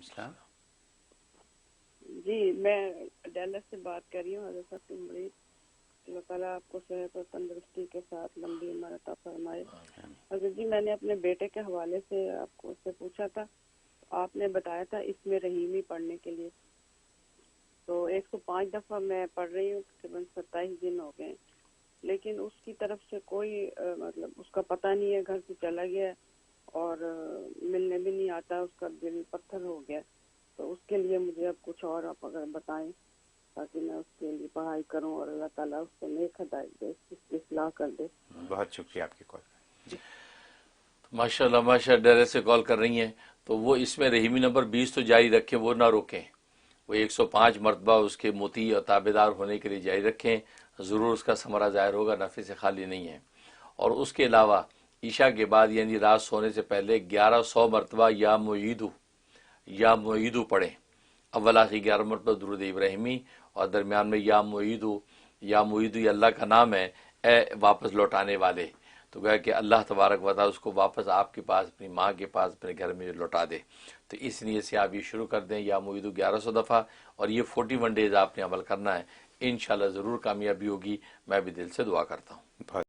السلام. جی میں ڈیلس سے بات کر رہی ہوں. حضرت صاحب کی مرید، اللہ تعالیٰ آپ کو صحت اور تندرستی کے ساتھ لمبی عمر عطا فرمائے. حضرت جی میں نے اپنے بیٹے کے حوالے سے آپ کو اس سے پوچھا تھا، آپ نے بتایا تھا اس میں رحیمی پڑھنے کے لیے، تو 105 دفعہ میں پڑھ رہی ہوں، تقریباً 27 دن ہو گئے، لیکن اس کی طرف سے کوئی مطلب اس کا پتہ نہیں ہے، گھر سے چلا گیا اور ملنے بھی نہیں آتا، اس کا دل پتھر ہو گیا. تو اس کے لیے مجھے اب کچھ اور آپ اگر بتائیں تاکہ میں اس کے لیے پڑھائی کروں اور اللہ تعالیٰ اس کو نیک ہدایت دے، اس کی اصلاح کر دے. بہت شکریہ آپ کی کال. جی ماشاء اللہ ماشاء اللہ، ڈیرے سے کال کر رہی ہیں تو وہ اس میں رحیمی نمبر 20 تو جاری رکھیں، وہ نہ روکیں. وہ 105 مرتبہ اس کے مطیع اور تابعدار ہونے کے لیے جاری رکھیں، ضرور اس کا ثمرہ ظاہر ہوگا، نفع سے خالی نہیں ہے. اور اس کے علاوہ عشاء کے بعد یعنی رات سونے سے پہلے 1100 مرتبہ یا معیدو پڑھیں. اول آخری 11 مرتبہ درود ابراہیمی، اور درمیان میں یا معیدو یہ اللہ کا نام ہے، اے واپس لوٹانے والے. تو گویا کہ اللہ تبارک و تعالیٰ اس کو واپس آپ کے پاس، اپنی ماں کے پاس، اپنے گھر میں لوٹا دے. تو اس نیت سے آپ یہ شروع کر دیں یا معیدو 1100 دفعہ، اور یہ 41 ڈیز آپ نے عمل کرنا ہے. انشاءاللہ ضرور کامیابی ہوگی، میں بھی دل سے دعا کرتا ہوں. بہت